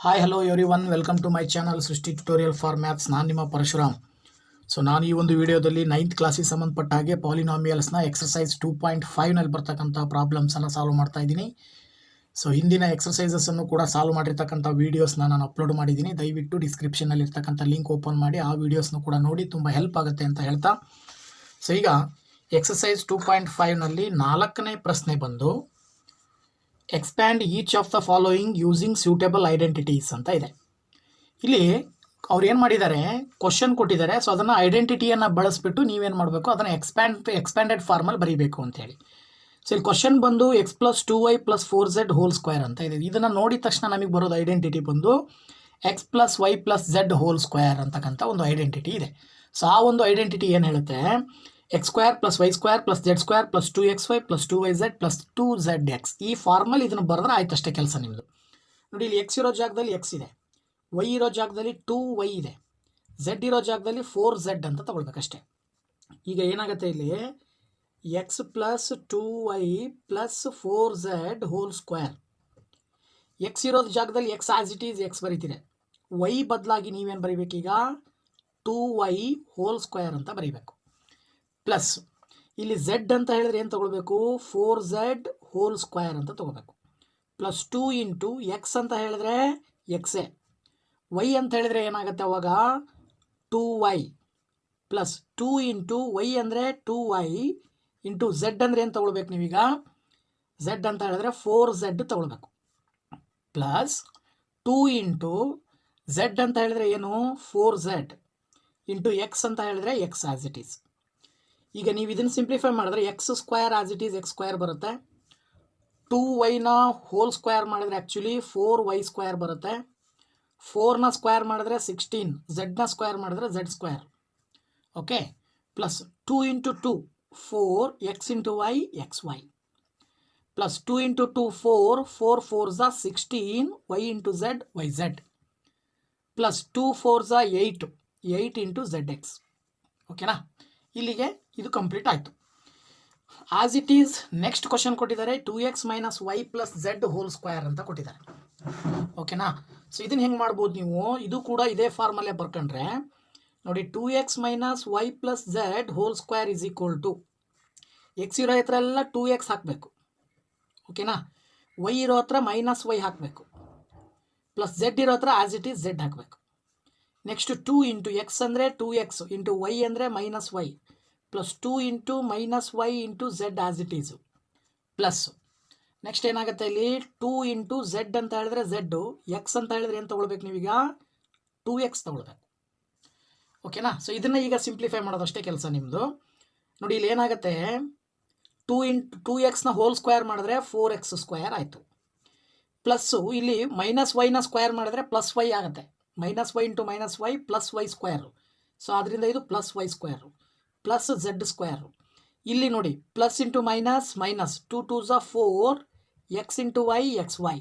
Hi hello everyone welcome to my channel Srishti tutorial for maths. ನಾನು ನಿಮ್ಮ Parashuram. So ನಾನು ಈ ಒಂದು ವಿಡಿಯೋದಲ್ಲಿ 9th ಕ್ಲಾಸಿಗೆ ಸಂಬಂಧಪಟ್ಟ ಹಾಗೆ ಪಾಲಿನಾಮಿಯಲ್ಸ್ನ ಎಕ್ಸರ್ಸೈಸ್ 2.5ನಲ್ಲಿ ಬರ್ತಕ್ಕಂಥ ಪ್ರಾಬ್ಲಮ್ಸನ್ನು ಸಾಲ್ವ್ ಮಾಡ್ತಾ ಇದ್ದೀನಿ. ಸೊ ಹಿಂದಿನ ಎಕ್ಸರ್ಸೈಸಸ್ಸನ್ನು ಕೂಡ ಸಾಲ್ವ್ ಮಾಡಿರ್ತಕ್ಕಂಥ ವೀಡಿಯೋಸ್ನ ನಾನು ಅಪ್ಲೋಡ್ ಮಾಡಿದ್ದೀನಿ. ದಯವಿಟ್ಟು ಡಿಸ್ಕ್ರಿಪ್ಷನಲ್ಲಿ ಇರ್ತಕ್ಕಂಥ ಲಿಂಕ್ ಓಪನ್ ಮಾಡಿ ಆ ವೀಡಿಯೋಸ್ನ ಕೂಡ ನೋಡಿ, ತುಂಬ ಹೆಲ್ಪ್ ಆಗುತ್ತೆ ಅಂತ ಹೇಳ್ತಾ. ಸೊ ಈಗ ಎಕ್ಸರ್ಸೈಸ್ 2.5ನಲ್ಲಿ 4ನೇ ಪ್ರಶ್ನೆ ಬಂದು expand each of the following using ಸ್ಯೂಟೇಬಲ್ identities ಅಂತ ಇದೆ. ಇಲ್ಲಿ ಅವ್ರು ಏನು ಮಾಡಿದ್ದಾರೆ, ಕ್ವಶನ್ ಕೊಟ್ಟಿದ್ದಾರೆ. ಸೊ ಅದನ್ನು ಐಡೆಂಟಿಟಿಯನ್ನು ಬಳಸಿಬಿಟ್ಟು ನೀವೇನು ಮಾಡಬೇಕು, ಅದನ್ನು ಎಕ್ಸ್ಪ್ಯಾಂಡೆಡ್ ಫಾರ್ಮಲ್ಲಿ ಬರೀಬೇಕು ಅಂತೇಳಿ. ಸೊ ಇಲ್ಲಿ ಕ್ವಶನ್ ಬಂದು x + 2y + 4z² ಅಂತ ಇದೆ. ಇದನ್ನು ನೋಡಿದ ತಕ್ಷಣ ನಮಗೆ ಬರೋದು ಐಡೆಂಟಿಟಿ ಬಂದು x + y + z² ಅಂತಕ್ಕಂಥ ಒಂದು ಐಡೆಂಟಿಟಿ ಇದೆ. ಸೊ ಆ ಒಂದು ಐಡೆಂಟಿಟಿ ಏನು ಹೇಳುತ್ತೆ, x² + y² + z² + 2xy + 2yz + 2zx. ಈ ಫಾರ್ಮಲ್ಲಿ ಇದನ್ನು ಬರೆದ್ರೆ ಆಯ್ತಷ್ಟೇ ಕೆಲಸ ನಿಮ್ಮದು. ನೋಡಿ, ಇಲ್ಲಿ x ಇರೋ ಜಾಗದಲ್ಲಿ x ಇದೆ, y ಇರೋ ಜಾಗದಲ್ಲಿ 2y ಇದೆ, z ಇರೋ ಜಾಗದಲ್ಲಿ 4z ಅಂತ ತಗೊಳ್ಬೇಕಷ್ಟೇ. ಈಗ ಏನಾಗುತ್ತೆ, ಇಲ್ಲಿ x + 2y + 4z². x ಇರೋದು ಜಾಗದಲ್ಲಿ x as it is x ಬರೀತಿದೆ. y ಬದಲಾಗಿ ನೀವೇನು ಬರೀಬೇಕೀಗ, 2y² ಅಂತ ಬರೀಬೇಕು. ಪ್ಲಸ್ ಇಲ್ಲಿ z ಅಂತ ಹೇಳಿದ್ರೆ ಏನು ತಗೊಳ್ಬೇಕು, 4z² ಅಂತ ತಗೋಬೇಕು. ಪ್ಲಸ್ 2 ಇಂಟು x ಅಂತ ಹೇಳಿದ್ರೆ ಎಕ್ಸೇ, y ಅಂತ ಹೇಳಿದ್ರೆ ಏನಾಗುತ್ತೆ ಅವಾಗ 2y, ಪ್ಲಸ್ 2 ಇಂಟು y ಅಂದರೆ 2y ಇಂಟು z ಅಂದರೆ ಏನು ತಗೊಳ್ಬೇಕು ನೀವೀಗ, z ಅಂತ ಹೇಳಿದ್ರೆ 4z ತಗೊಳ್ಬೇಕು. ಪ್ಲಸ್ 2 ಇಂಟು z ಅಂತ ಹೇಳಿದ್ರೆ ಏನು 4z ಇಂಟು x ಅಂತ ಹೇಳಿದ್ರೆ x ಆಸ್ ಇಟ್ ಈಸ್. ಈಗ ನೀವು ಇದನ್ನು ಸಿಂಪ್ಲಿಫೈ ಮಾಡಿದ್ರೆ x² as it is x² ಬರುತ್ತೆ. 2yನ ಹೋಲ್² ಮಾಡಿದ್ರೆ ಆ್ಯಕ್ಚುಲಿ 4y² ಬರುತ್ತೆ. 4ನ ಸ್ಕ್ವೇರ್ ಮಾಡಿದ್ರೆ 16, z ಸ್ಕ್ವೇರ್ ಮಾಡಿದ್ರೆ z². Okay, plus 2 into 2 4 x into y xy, plus 2 into 2 4 4 4 16 y into z yz, plus 2 4 8 8 into zx. ಓಕೆನಾ, ಇಲ್ಲಿಗೆ ಇದು ಕಂಪ್ಲೀಟ್ ಆಯಿತು. As it is next question ಕೊಟ್ಟಿದ್ದಾರೆ, 2x - y + z² ಅಂತ ಕೊಟ್ಟಿದ್ದಾರೆ. ಓಕೆನಾ, ಸೊ ಇದನ್ನು ಹೆಂಗೆ ಮಾಡ್ಬೋದು ನೀವು, ಇದು ಕೂಡ ಇದೇ ಫಾರ್ಮಲ್ಲೇ ಬರ್ಕೊಂಡ್ರೆ ನೋಡಿ, 2x - y + z² = x ಇರೋ ಹತ್ರ ಎಲ್ಲ 2x ಹಾಕಬೇಕು. ಓಕೆನಾ, y ಇರೋ ಹತ್ರ -y ಹಾಕಬೇಕು, ಪ್ಲಸ್ z ಇರೋ ಹತ್ರ ಆಸ್ ಇಟ್ ಈಸ್ z ಹಾಕಬೇಕು. ನೆಕ್ಸ್ಟ್ 2 ಇಂಟು x ಅಂದರೆ 2x ಇಂಟು y ಅಂದರೆ -y, plus 2 into -y into z as it Yesu. Plus next ಏನಾಗುತ್ತೆ, ಇಲ್ಲಿ 2 ಇಂಟು z ಅಂತ ಹೇಳಿದ್ರೆ z, x ಅಂತ ಹೇಳಿದ್ರೆ ಏನು ತೊಗೊಳ್ಬೇಕು ನೀವೀಗ 2x ತೊಗೊಳ್ಬೇಕು. ಓಕೆನಾ, ಸೊ ಇದನ್ನು ಈಗ ಸಿಂಪ್ಲಿಫೈ ಮಾಡೋದಷ್ಟೇ ಕೆಲಸ ನಿಮ್ಮದು. ನೋಡಿ, ಇಲ್ಲಿ ಏನಾಗುತ್ತೆ, 2 ಇಂಟು 2xನ ಹೋಲ್² ಮಾಡಿದ್ರೆ 4x² ಆಯಿತು. ಪ್ಲಸ್ಸು ಇಲ್ಲಿ -yನ ಸ್ಕ್ವೇರ್ ಮಾಡಿದ್ರೆ +y ಆಗುತ್ತೆ. -y into -y + y². So ಅದರಿಂದ ಇದು +y², ಪ್ಲಸ್ z². ಇಲ್ಲಿ ನೋಡಿ, plus into minus minus, 2 2 4 x into y xy.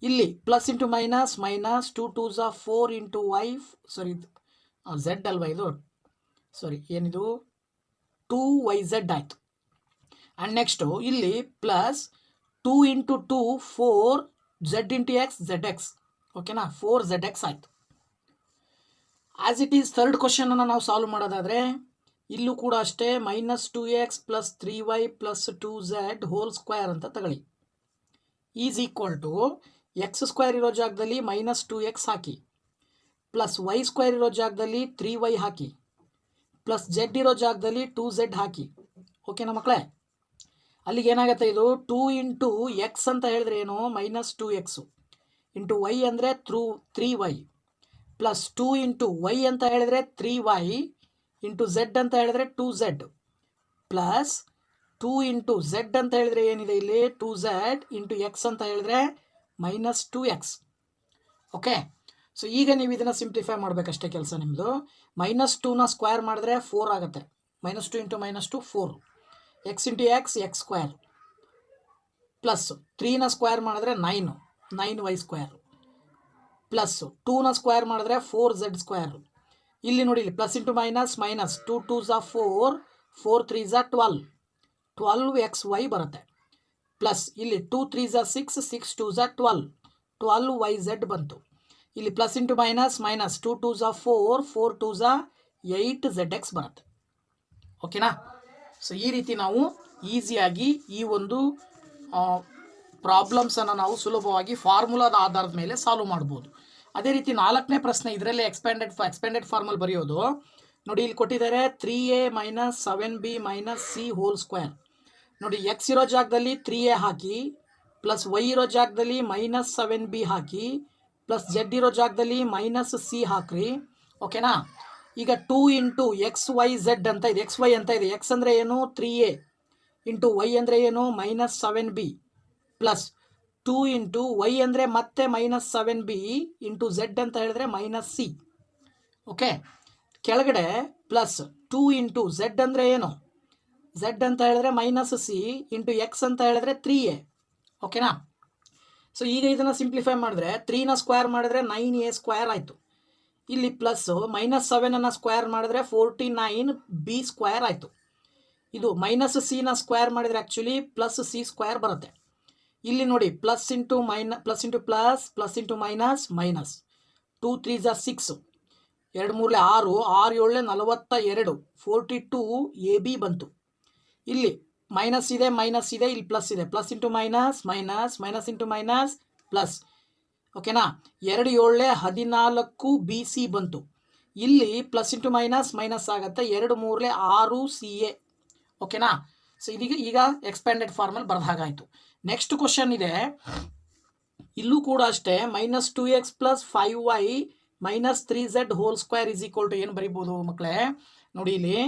ಇಲ್ಲಿ plus into minus minus, 2 2 4 into y, ಸಾರಿ z ಅಲ್ವಾ ಇದು, ಸಾರಿ ಏನಿದು 2yz ಆಯಿತು. ಆ್ಯಂಡ್ ನೆಕ್ಸ್ಟು ಇಲ್ಲಿ plus 2 into 2 4 z into x zx. ಓಕೆನಾ, 4zx ಆಯಿತು. ಆಸ್ ಇಟ್ ಈಸ್ ಥರ್ಡ್ ಕ್ವಶನನ್ನು ನಾವು ಸಾಲ್ವ್ ಮಾಡೋದಾದರೆ ಇಲ್ಲೂ ಕೂಡ ಅಷ್ಟೇ, -2x + 3y + 2z² ಅಂತ ತಗೊಳ್ಳಿ. ಈಸ್ ಈಕ್ವಲ್ ಟು x² ಇರೋ ಜಾಗದಲ್ಲಿ -2x ಹಾಕಿ, ಪ್ಲಸ್ y² ಇರೋ ಜಾಗದಲ್ಲಿ 3y ಹಾಕಿ, ಪ್ಲಸ್ z ಇರೋ ಜಾಗದಲ್ಲಿ 2z ಹಾಕಿ. ಓಕೆನಾ ಮಕ್ಕಳೇ, ಅಲ್ಲಿಗೆ ಏನಾಗುತ್ತೆ, ಇದು 2 ಇಂಟು x ಅಂತ ಹೇಳಿದ್ರೆ ಏನು -2x ಇಂಟು y ಅಂದರೆ 3y, ಪ್ಲಸ್ 2 ಇಂಟು y ಅಂತ ಹೇಳಿದ್ರೆ 3y ಇಂಟು z ಅಂತ ಹೇಳಿದ್ರೆ 2z, ಪ್ಲಸ್ 2 ಇಂಟು z ಅಂತ ಹೇಳಿದ್ರೆ ಏನಿದೆ ಇಲ್ಲಿ 2z ಇಂಟು x ಅಂತ ಹೇಳಿದ್ರೆ -2x. ಓಕೆ, ಸೊ ಈಗ ನೀವು ಇದನ್ನು ಸಿಂಪ್ಲಿಫೈ ಮಾಡಬೇಕಷ್ಟೇ ಕೆಲಸ ನಿಮ್ಮದು. -2ನ ಸ್ಕ್ವೇರ್ ಮಾಡಿದ್ರೆ 4 ಆಗುತ್ತೆ, -2 into -2 4, x into x² plus 3ನ ಸ್ಕ್ವೇರ್ ಮಾಡಿದ್ರೆ 9y², ಪ್ಲಸ್ 2ನ ಸ್ಕ್ವೇರ್ ಮಾಡಿದ್ರೆ 4z². ಇಲ್ಲಿ ನೋಡಿ, ಇಲ್ಲಿ plus into minus minus, 2 2 4 4 3 12 12xy ಬರುತ್ತೆ. ಪ್ಲಸ್ ಇಲ್ಲಿ 2 3 6 6 2 12 12yz ಬಂತು. ಇಲ್ಲಿ ಪ್ಲಸ್ ಇಂಟು ಮೈನಸ್ ಮೈನಸ್ 2 2 ಝ 4 4 2 ಝ 8zx ಬರುತ್ತೆ. ಓಕೆನಾ? ಸೊ ಈ ರೀತಿ ನಾವು ಈಸಿಯಾಗಿ ಈ ಒಂದು ಪ್ರಾಬ್ಲಮ್ಸನ್ನು ನಾವು ಸುಲಭವಾಗಿ ಫಾರ್ಮುಲಾದ ಆಧಾರದ ಮೇಲೆ ಸಾಲ್ವ್ ಮಾಡ್ಬೋದು. ಅದೇ ರೀತಿ 4ನೇ ಪ್ರಶ್ನೆ ಇದರಲ್ಲಿ ಎಕ್ಸ್ಪೆಂಡೆಡ್ ಫಾರ್ಮಲ್ ಬರೆಯೋದು ನೋಡಿ. ಇಲ್ಲಿ ಕೊಟ್ಟಿದ್ದಾರೆ 3a minus 7b minus c whole square. ನೋಡಿ ಎಕ್ಸ್ ಇರೋ ಜಾಗದಲ್ಲಿ 3a ಹಾಕಿ, ಪ್ಲಸ್ ವೈ ಇರೋ ಜಾಗದಲ್ಲಿ ಮೈನಸ್ 7b ಹಾಕಿ, ಪ್ಲಸ್ ಜೆಡ್ ಇರೋ ಜಾಗದಲ್ಲಿ ಮೈನಸ್ c ಹಾಕ್ರಿ. ಓಕೆನಾ? ಈಗ 2 ಇಂಟು ಎಕ್ಸ್ ವೈ ಝೆಡ್ ಅಂತ ಇದೆ, ಎಕ್ಸ್ ವೈ ಅಂತ ಇದೆ. ಎಕ್ಸ್ ಅಂದರೆ ಏನು 3a ಇಂಟು ವೈ ಅಂದರೆ ಏನು minus 7b plus 2 into Y ಅಂದರೆ ಮತ್ತೆ ಮೈನಸ್ 7b ಇಂಟು ಝೆಡ್ ಅಂತ ಹೇಳಿದ್ರೆ ಮೈನಸ್ c. ಓಕೆ, ಕೆಳಗಡೆ ಪ್ಲಸ್ 2 ಇಂಟು ಝೆಡ್ ಅಂದರೆ ಏನು, ಝೆಡ್ ಅಂತ ಹೇಳಿದ್ರೆ ಮೈನಸ್ c ಇಂಟು ಎಕ್ಸ್ ಅಂತ ಹೇಳಿದ್ರೆ 3a. ಓಕೆನಾ? ಸೊ ಈಗ ಇದನ್ನು ಸಿಂಪ್ಲಿಫೈ ಮಾಡಿದ್ರೆ 3ನ ಸ್ಕ್ವೇರ್ ಮಾಡಿದ್ರೆ 9a ಸ್ಕ್ವೇರ್ ಆಯಿತು. ಇಲ್ಲಿ ಪ್ಲಸ್ ಮೈನಸ್ 7ಅನ್ನು ಸ್ಕ್ವೇರ್ ಮಾಡಿದ್ರೆ 49b ಸ್ಕ್ವೇರ್ ಆಯಿತು. ಇದು ಮೈನಸ್ ಸಿನ ಸ್ಕ್ವೇರ್ ಮಾಡಿದರೆ ಆ್ಯಕ್ಚುಲಿ ಪ್ಲಸ್ ಸಿ ಸ್ಕ್ವೇರ್ ಬರುತ್ತೆ. ಇಲ್ಲಿ ನೋಡಿ plus into plus into minus minus 2 3 ಝ 6 2 3 6 6 7 42 42ab ಬಂತು. ಇಲ್ಲಿ ಮೈನಸ್ ಇದೆ ಇಲ್ಲಿ ಪ್ಲಸ್ ಇದೆ, plus into minus minus minus into minus plus. ಓಕೆನಾ? 2 7 14bc ಬಂತು. ಇಲ್ಲಿ ಪ್ಲಸ್ ಇಂಟು ಮೈನಸ್ ಮೈನಸ್ ಆಗುತ್ತೆ, 2 3 6ca. ಓಕೆನಾ? ಸೊ ಇದೀಗ ಈಗ ಎಕ್ಸ್ಪ್ಯಾಂಡೆಡ್ ಫಾರ್ಮಲ್ ಬರೆದ ಹಾಗಾಯಿತು. ನೆಕ್ಸ್ಟ್ ಕ್ವಶನ್ ಇದೆ, ಇಲ್ಲೂ ಕೂಡ ಅಷ್ಟೇ minus 2x plus 5y minus 3z whole square is equal to ಏನು ಬರಿಬೋದು ಮಕ್ಕಳೇ? ನೋಡಿ ಇಲ್ಲಿ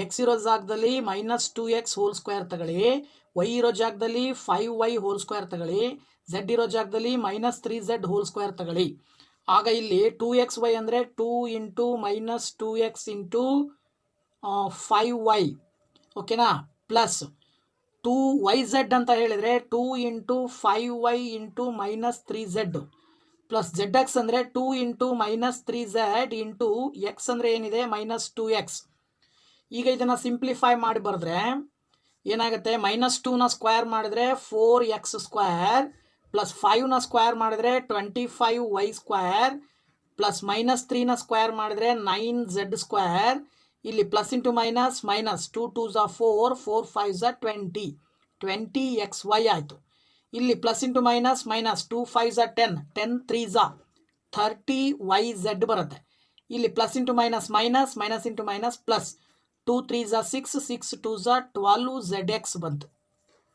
ಎಕ್ಸ್ ಇರೋ ಜಾಗದಲ್ಲಿ ಮೈನಸ್ 2x ಹೋಲ್ ಸ್ಕ್ವೇರ್ ತಗೊಳ್ಳಿ, ವೈ ಇರೋ ಜಾಗದಲ್ಲಿ 5y ಹೋಲ್ ಸ್ಕ್ವೇರ್ ತಗೊಳ್ಳಿ, ಝೆಡ್ ಇರೋ ಜಾಗದಲ್ಲಿ ಮೈನಸ್ 3z ಹೋಲ್ ಸ್ಕ್ವೇರ್ ತಗೊಳ್ಳಿ. ಆಗ ಇಲ್ಲಿ 2xy ಅಂದರೆ 2 into minus 2x into 5y. ಓಕೆನಾ? ಪ್ಲಸ್ 2yz ಅಂತ ಹೇಳಿದರೆ 2 into 5y into minus 3z plus zx ಅಂದರೆ 2 into minus 3z into X ಅಂದರೆ ಏನಿದೆ ಮೈನಸ್ 2x. ಈಗ ಇದನ್ನು ಸಿಂಪ್ಲಿಫೈ ಮಾಡಿ ಬರೆದ್ರೆ ಏನಾಗುತ್ತೆ, ಮೈನಸ್ 2ನ ಸ್ಕ್ವೇರ್ ಮಾಡಿದ್ರೆ 4x ಸ್ಕ್ವೇರ್ ಪ್ಲಸ್ 5ನ ಸ್ಕ್ವೇರ್ ಮಾಡಿದ್ರೆ 25y ಸ್ಕ್ವೇರ್ ಪ್ಲಸ್ ಮೈನಸ್ 3ನ ಸ್ಕ್ವೇರ್ ಮಾಡಿದ್ರೆ 9z ಸ್ಕ್ವೇರ್. ಇಲ್ಲಿ ಪ್ಲಸ್ ಇಂಟು ಮೈನಸ್ ಮೈನಸ್ 2 2 ಝ 4 4 5 ಝ 20xy ಆಯಿತು. ಇಲ್ಲಿ ಪ್ಲಸ್ ಇಂಟು ಮೈನಸ್ ಮೈನಸ್ 2 5 ಝ 10 10 3 ಝ 30yz ಬರುತ್ತೆ. ಇಲ್ಲಿ plus into minus minus minus into minus plus 2 3 ಝ 6 6 2 ಝ 12zx ಬಂತು.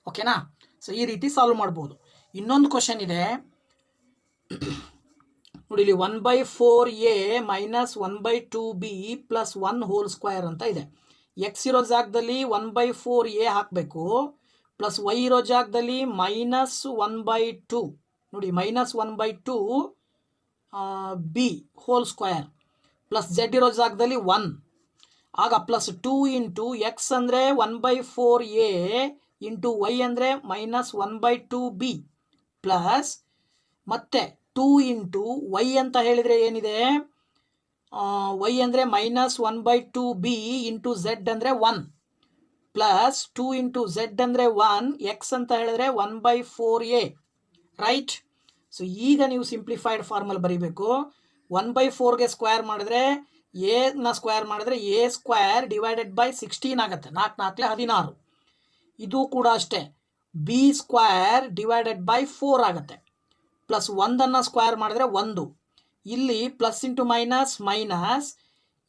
ಓಕೆನಾ? ಸೊ ಈ ರೀತಿ ಸಾಲ್ವ್ ಮಾಡ್ಬೋದು. ಇನ್ನೊಂದು ಕ್ವಶನ್ ಇದೆ ನೋಡಿ, ಇಲ್ಲಿ 1/4a minus 1/2b plus 1 whole square ಅಂತ ಇದೆ. ಎಕ್ಸ್ ಇರೋ ಜಾಗದಲ್ಲಿ 1/4a ಹಾಕಬೇಕು, ಪ್ಲಸ್ ವೈ ಇರೋ ಜಾಗದಲ್ಲಿ ಮೈನಸ್ 1/2 ನೋಡಿ minus 1/2 b whole square plus Z ಇರೋ ಜಾಗದಲ್ಲಿ 1. ಆಗ ಪ್ಲಸ್ 2 ಇಂಟು ಎಕ್ಸ್ ಅಂದರೆ 1/4a ಇಂಟು ವೈ ಅಂದರೆ ಮೈನಸ್ 1/2b ಪ್ಲಸ್ ಮತ್ತೆ 2 ಇಂಟು ವೈ ಅಂತ ಹೇಳಿದರೆ ಏನಿದೆ, ವೈ ಅಂದರೆ ಮೈನಸ್ 1/2b ಇಂಟು ಝೆಡ್ ಅಂದರೆ 1 ಪ್ಲಸ್ 2 ಇಂಟು ಝೆಡ್ ಅಂದರೆ 1, ಎಕ್ಸ್ ಅಂತ ಹೇಳಿದ್ರೆ 1/4a. ರೈಟ್? ಸೊ ಈಗ ನೀವು ಸಿಂಪ್ಲಿಫೈಡ್ ಫಾರ್ಮಲ್ ಬರೀಬೇಕು. 1/4ಗೆ ಸ್ಕ್ವೇರ್ ಮಾಡಿದ್ರೆ ಎನ ಸ್ಕ್ವೇರ್ ಮಾಡಿದ್ರೆ a ಸ್ಕ್ವೇರ್ ಡಿವೈಡೆಡ್ ಬೈ 16 ಆಗುತ್ತೆ, 4 4 16. ಇದು ಕೂಡ ಅಷ್ಟೇ b ಸ್ಕ್ವೇರ್ ಡಿವೈಡೆಡ್ ಬೈ 4 ಆಗುತ್ತೆ, ಪ್ಲಸ್ 1ಅನ್ನು ಸ್ಕ್ವೇರ್ ಮಾಡಿದ್ರೆ 1. ಇಲ್ಲಿ ಪ್ಲಸ್ ಇಂಟು ಮೈನಸ್ ಮೈನಸ್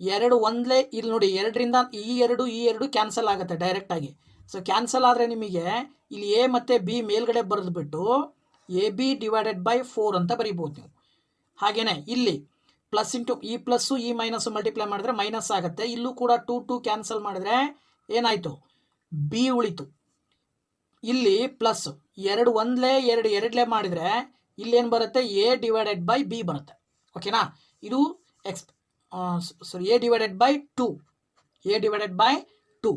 2 1 ಇಲ್ಲಿ ನೋಡಿ 2ರಿಂದ ಈ 2 ಕ್ಯಾನ್ಸಲ್ ಆಗುತ್ತೆ ಡೈರೆಕ್ಟಾಗಿ. ಸೊ ಕ್ಯಾನ್ಸಲ್ ಆದರೆ ನಿಮಗೆ ಇಲ್ಲಿ ಎ ಮತ್ತು ಬಿ ಮೇಲ್ಗಡೆ ಬರೆದುಬಿಟ್ಟು AB ಡಿವೈಡೆಡ್ ಬೈ 4 ಅಂತ ಬರಿಬೋದು ನೀವು. ಹಾಗೆಯೇ ಇಲ್ಲಿ ಪ್ಲಸ್ ಇಂಟು ಈ ಪ್ಲಸ್ಸು ಈ ಮೈನಸ್ಸು ಮಲ್ಟಿಪ್ಲೈ ಮಾಡಿದ್ರೆ ಮೈನಸ್ ಆಗುತ್ತೆ. ಇಲ್ಲೂ ಕೂಡ 2 2 ಕ್ಯಾನ್ಸಲ್ ಮಾಡಿದ್ರೆ ಏನಾಯಿತು, ಬಿ ಉಳಿತು. ಇಲ್ಲಿ ಪ್ಲಸ್ 2 1 2 2 ಮಾಡಿದರೆ ಇಲ್ಲೇನು ಬರುತ್ತೆ, ಎ ಡಿವೈಡೆಡ್ ಬೈ ಬಿ ಬರುತ್ತೆ. ಓಕೆನಾ? ಇದು A divided by 2, A divided by 2.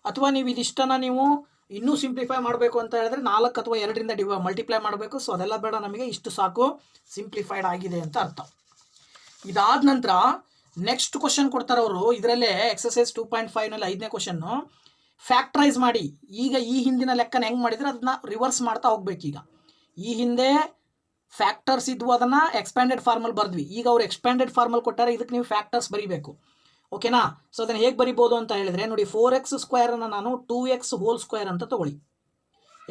ಅಥವಾ ನೀವು ಇದಿಷ್ಟನ್ನು ನೀವು ಇನ್ನೂ ಸಿಂಪ್ಲಿಫೈ ಮಾಡಬೇಕು ಅಂತ ಹೇಳಿದ್ರೆ 4 ಅಥವಾ 2ರಿಂದ ಮಲ್ಟಿಪ್ಲೈ ಮಾಡಬೇಕು. ಸೊ ಅದೆಲ್ಲ ಬೇಡ, ನಮಗೆ ಇಷ್ಟು ಸಾಕು, ಸಿಂಪ್ಲಿಫೈಡ್ ಆಗಿದೆ ಅಂತ ಅರ್ಥ. ಇದಾದ ನಂತರ ನೆಕ್ಸ್ಟ್ ಕ್ವಶನ್ ಕೊಡ್ತಾರೆ ಅವರು. ಇದರಲ್ಲೇ ಎಕ್ಸಸೈಸ್ 2.5ನಲ್ಲಿ 5ನೇ ಕ್ವಶನ್ನು ಫ್ಯಾಕ್ಟ್ರೈಸ್ ಮಾಡಿ. ಈಗ ಈ ಹಿಂದಿನ ಲೆಕ್ಕನ ಹೆಂಗೆ ಮಾಡಿದರೆ ಅದನ್ನ ರಿವರ್ಸ್ ಮಾಡ್ತಾ ಹೋಗ್ಬೇಕೀಗ. ಈ ಹಿಂದೆ ಫ್ಯಾಕ್ಟರ್ಸ್ ಇದ್ವು ಅದನ್ನು ಎಕ್ಸ್ಪ್ಯಾಂಡೆಡ್ ಫಾರ್ಮಲ್ ಬರ್ದ್ವಿ. ಈಗ ಅವ್ರು ಎಕ್ಸ್ಪ್ಯಾಂಡೆಡ್ ಫಾರ್ಮಲ್ ಕೊಟ್ಟಾರೆ, ಇದಕ್ಕೆ ನೀವು ಫ್ಯಾಕ್ಟರ್ಸ್ ಬರೀಬೇಕು. ಓಕೆನಾ? ಸೊ ಅದನ್ನು ಹೇಗೆ ಬರಿಬೋದು ಅಂತ ಹೇಳಿದ್ರೆ ನೋಡಿ, 4x² ನಾನು 2x ಹೋಲ್ ಸ್ಕ್ವೇರ್ ಅಂತ ತೊಗೊಳ್ಳಿ.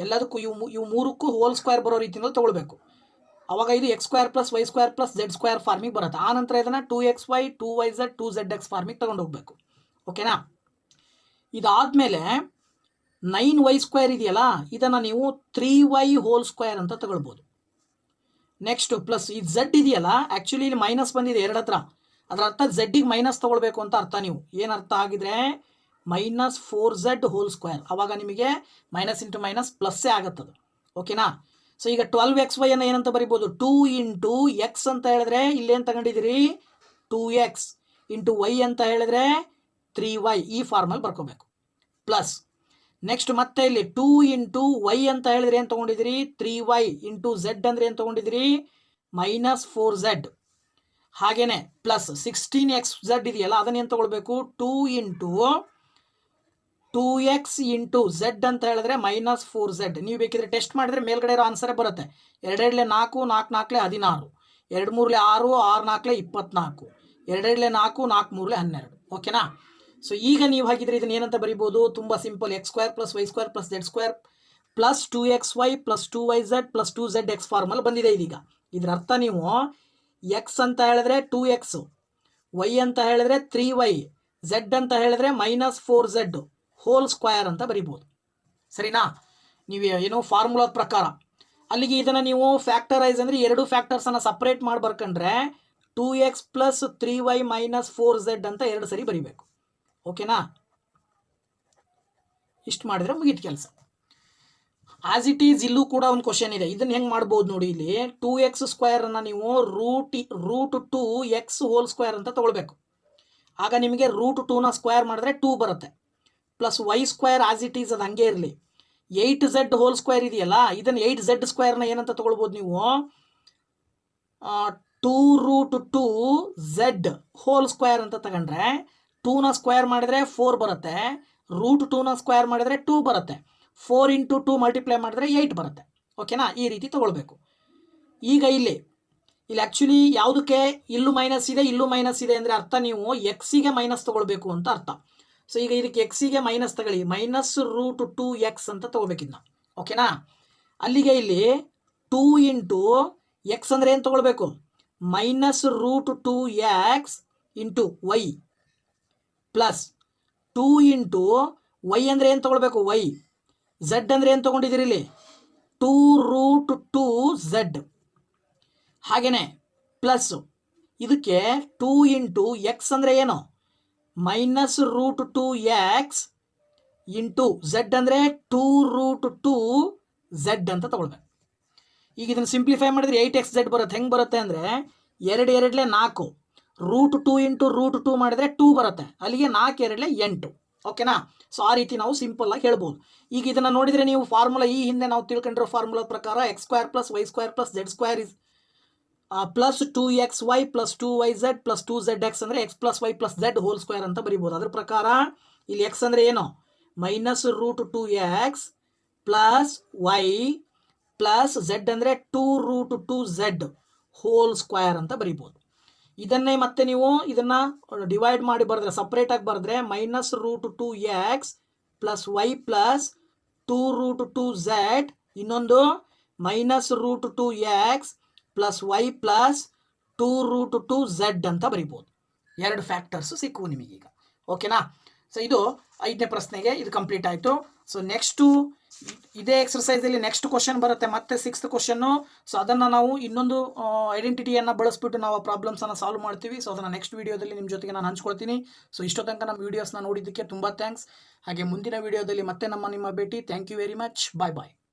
ಎಲ್ಲದಕ್ಕೂ ಇವು ಮೂರಕ್ಕೂ ಹೋಲ್ ಸ್ಕ್ವೇರ್ ಬರೋ ರೀತಿಯಿಂದ ತೊಗೊಳ್ಬೇಕು. ಅವಾಗ ಇದು x² + y² + z² ಫಾರ್ಮಿಗೆ ಬರುತ್ತೆ. ಆ ನಂತರ ಇದನ್ನು 2xy 2yz 2zx ಫಾರ್ಮಿಗೆ ತಗೊಂಡು ಹೋಗಬೇಕು. ಓಕೆನಾ? ಇದಾದಮೇಲೆ 9y² ಇದೆಯಲ್ಲ, ಇದನ್ನು ನೀವು 3y ಹೋಲ್ ಸ್ಕ್ವೇರ್ ಅಂತ ತಗೊಳ್ಬೋದು. ನೆಕ್ಸ್ಟು ಪ್ಲಸ್ ಈ z ಇದೆಯಲ್ಲ, ಆ್ಯಕ್ಚುಲಿ ಇಲ್ಲಿ ಮೈನಸ್ ಬಂದಿದೆ ಎರಡು ಹತ್ರ, ಅದರ ಅರ್ಥ ಝಡ್ಡಿಗೆ ಮೈನಸ್ ತೊಗೊಳ್ಬೇಕು ಅಂತ ಅರ್ಥ. ನೀವು ಏನು ಅರ್ಥ ಆಗಿದ್ರೆ -4z ಹೋಲ್ ಸ್ಕ್ವೇರ್, ಅವಾಗ ನಿಮಗೆ ಮೈನಸ್ ಇಂಟು ಮೈನಸ್ ಪ್ಲಸ್ಸೇ ಆಗುತ್ತದು. ಓಕೆನಾ? ಸೊ ಈಗ 12xy ಅನ್ನು ಏನಂತ ಬರಿಬೋದು, 2 × x ಅಂತ ಹೇಳಿದ್ರೆ ಇಲ್ಲೇನು ತಗೊಂಡಿದ್ದೀರಿ 2x ಇಂಟು y ಅಂತ ಹೇಳಿದ್ರೆ 3y, ಈ ಫಾರ್ಮಲ್ಲಿ ಬರ್ಕೋಬೇಕು. ಪ್ಲಸ್ ನೆಕ್ಸ್ಟ್ ಮತ್ತೆ ಇಲ್ಲಿ 2 × y ಅಂತ ಹೇಳಿದ್ರೆ ಏನು ತೊಗೊಂಡಿದ್ದೀರಿ 3y ಇಂಟು z ಅಂದರೆ ಏನು ತೊಗೊಂಡಿದ್ದೀರಿ -4z. ಹಾಗೇನೆ ಪ್ಲಸ್ 16xz ಇದೆಯಲ್ಲ, ಅದನ್ನೇನು ತೊಗೊಳ್ಬೇಕು 2 × 2x ಇಂಟು z ಅಂತ ಹೇಳಿದ್ರೆ -4z. ನೀವು ಬೇಕಿದ್ರೆ ಟೆಸ್ಟ್ ಮಾಡಿದ್ರೆ ಮೇಲ್ಗಡೆ ಇರೋ ಆನ್ಸರೇ ಬರುತ್ತೆ. 2 4 4 4 16, 2 3 6 6 4 24, 2 4 4 3 12. ಓಕೆನಾ? ಸೊ ಈಗ ನೀವು ಹಾಗಿದ್ರೆ ಇದನ್ನ ಏನಂತ ಬರಿಬೋದು, ತುಂಬ simple, x² + y² + z² plus 2xy + 2yz + 2zx formal ಬಂದಿದೆ ಇದೀಗ. ಇದರ ಅರ್ಥ ನೀವು x ಅಂತ ಹೇಳಿದ್ರೆ 2x, y ಅಂತ ಹೇಳಿದ್ರೆ 3y, z ಅಂತ ಹೇಳಿದ್ರೆ -4z ಹೋಲ್ ಸ್ಕ್ವೇರ್ ಅಂತ ಬರಿಬೋದು. ಸರಿನಾ? ನೀವು ಏನೋ ಫಾರ್ಮುಲಾದ ಪ್ರಕಾರ ಅಲ್ಲಿಗೆ ಇದನ್ನು ನೀವು ಫ್ಯಾಕ್ಟರೈಸ್ ಅಂದರೆ ಎರಡು ಫ್ಯಾಕ್ಟರ್ಸನ್ನು ಸಪ್ರೇಟ್ ಮಾಡಿ ಬರ್ಕೊಂಡ್ರೆ 2x + 3y - 4z ಅಂತ ಎರಡು ಸರಿ ಬರಿಬೇಕು. ಓಕೆನಾ? ಇಷ್ಟು ಮಾಡಿದರೆ ಮುಗೀತು ಕೆಲಸ. ಆಸ್ ಇಟ್ ಈಸ್ ಇಲ್ಲೂ ಕೂಡ ಒಂದು ಕ್ವಶನ್ ಇದೆ, ಇದನ್ನು ಹೆಂಗೆ ಮಾಡ್ಬೋದು ನೋಡಿ. ಇಲ್ಲಿ 2x² ನೀವು ರೂಟ್ 2x ಹೋಲ್ ಸ್ಕ್ವೇರ್ ಅಂತ ತೊಗೊಳ್ಬೇಕು. ಆಗ ನಿಮಗೆ √2ನ ಸ್ಕ್ವೇರ್ ಮಾಡಿದ್ರೆ 2 ಬರುತ್ತೆ. Plus y² as it is, ಅದು ಹಂಗೆ ಇರಲಿ. 8z ಹೋಲ್ ಸ್ಕ್ವೇರ್ ಇದೆಯಲ್ಲ, ಇದನ್ನು 8z² ಏನಂತ ತೊಗೊಳ್ಬೋದು ನೀವು 2√2z ಹೋಲ್ ಸ್ಕ್ವೇರ್ ಅಂತ ತಗೊಂಡ್ರೆ 2ನ ಸ್ಕ್ವೇರ್ ಮಾಡಿದರೆ 4 ಬರುತ್ತೆ, √2ನ ಸ್ಕ್ವೇರ್ ಮಾಡಿದರೆ 2 ಬರುತ್ತೆ, 4 × 2 ಮಲ್ಟಿಪ್ಲೈ ಮಾಡಿದ್ರೆ 8 ಬರುತ್ತೆ. ಓಕೆನಾ? ಈ ರೀತಿ ತೊಗೊಳ್ಬೇಕು. ಈಗ ಇಲ್ಲಿ ಆ್ಯಕ್ಚುಲಿ ಯಾವುದಕ್ಕೆ ಇಲ್ಲೂ ಮೈನಸ್ ಇದೆ ಇಲ್ಲೂ ಮೈನಸ್ ಇದೆ ಅಂದರೆ ಅರ್ಥ ನೀವು ಎಕ್ಸಿಗೆ ಮೈನಸ್ ತೊಗೊಳ್ಬೇಕು ಅಂತ ಅರ್ಥ. ಸೊ ಈಗ ಇದಕ್ಕೆ ಎಕ್ಸಿಗೆ ಮೈನಸ್ ತಗೊಳ್ಳಿ, -√2x ಅಂತ ತೊಗೊಳ್ಬೇಕಿದ್ನ. ಓಕೆನಾ? ಅಲ್ಲಿಗೆ ಇಲ್ಲಿ 2 × x ಅಂದರೆ ಏನು ತೊಗೊಳ್ಬೇಕು -√2x into y plus 2 × y ಅಂದರೆ ಏನು ತೊಗೊಳ್ಬೇಕು y, z ಅಂದರೆ ಏನು ತೊಗೊಂಡಿದ್ದೀರಿ ಇಲ್ಲಿ 2√2z. ಹಾಗೆಯೇ ಪ್ಲಸ್ ಇದಕ್ಕೆ 2 × x ಅಂದರೆ ಏನು -√2x ಇಂಟು z ಅಂದರೆ 2√2z ಅಂತ ತೊಗೊಳ್ಬೇಕು. ಈಗ ಇದನ್ನು ಸಿಂಪ್ಲಿಫೈ ಮಾಡಿದ್ರೆ 8xz ಬರುತ್ತೆ. ಹೆಂಗೆ ಬರುತ್ತೆ ಅಂದರೆ 2 2 4, √2 × √2 ಮಾಡಿದರೆ 2 ಬರುತ್ತೆ, ಅಲ್ಲಿಗೆ 4 2 8. ಓಕೆನಾ? ಸೊ ಆ ರೀತಿ ನಾವು ಸಿಂಪಲ್ಲಾಗಿ ಹೇಳ್ಬೋದು. ಈಗ ಇದನ್ನು ನೋಡಿದರೆ ನೀವು ಫಾರ್ಮುಲಾ ಈ ಹಿಂದೆ ನಾವು ತಿಳ್ಕೊಂಡಿರೋ ಫಾರ್ಮುಲಾ ಪ್ರಕಾರ x² + y² + z² is plus 2xy + 2yz + 2zx ಅಂದರೆ x + y + z whole square ಅಂತ ಬರಿಬೋದು. ಅದ್ರ ಪ್ರಕಾರ ಇಲ್ಲಿ x ಅಂದರೆ ಏನು -√2x plus y plus z ಅಂದರೆ 2√2z ಹೋಲ್ ಸ್ಕ್ವೇರ್ ಅಂತ ಬರಿಬೋದು. ಇದನ್ನೇ ಮತ್ತೆ ನೀವು ಇದನ್ನು ಡಿವೈಡ್ ಮಾಡಿ ಬರೆದ್ರೆ, ಸಪ್ರೇಟಾಗಿ ಬರೆದ್ರೆ -√2x plus y plus 2√2z, ಇನ್ನೊಂದು -√2x plus y plus 2√2z ಅಂತ ಬರಿಬೋದು. ಎರಡು ಫ್ಯಾಕ್ಟರ್ಸು ಸಿಕ್ಕವು ನಿಮಗೀಗ. ಓಕೆನಾ? ಸೊ ಇದು 5ನೇ ಪ್ರಶ್ನೆಗೆ ಇದು ಕಂಪ್ಲೀಟ್ ಆಯಿತು. ಸೊ ನೆಕ್ಸ್ಟು ಇದೇ ಎಕ್ಸರ್ಸೈಸಲ್ಲಿ ನೆಕ್ಸ್ಟ್ ಕ್ವಶನ್ ಬರುತ್ತೆ, ಮತ್ತೆ 6th ಕ್ವಶನ್ನು. ಸೊ ಅದನ್ನು ನಾವು ಇನ್ನೊಂದು ಐಡೆಂಟಿಟಿಯನ್ನು ಬಳಸ್ಬಿಟ್ಟು ನಾವು ಆ ಪ್ರಾಬ್ಲಮ್ಸನ್ನು ಸಾಲ್ವ್ ಮಾಡ್ತೀವಿ. ಸೊ ಅದನ್ನು ನೆಕ್ಸ್ಟ್ ವೀಡಿಯೋದಲ್ಲಿ ನಿಮ್ಮ ಜೊತೆಗೆ ನಾನು ಹಂಚ್ಕೊಳ್ತೀನಿ. ಸೊ ಇಷ್ಟೋ ತನಕ ನಮ್ಮ ವೀಡಿಯೋಸ್ನ ನೋಡಿದ್ದಕ್ಕೆ ತುಂಬ ಥ್ಯಾಂಕ್ಸ್. ಹಾಗೆ ಮುಂದಿನ ವೀಡಿಯೋದಲ್ಲಿ ಮತ್ತೆ ನಿಮ್ಮ ಭೇಟಿ. Thank you very much. Bye bye.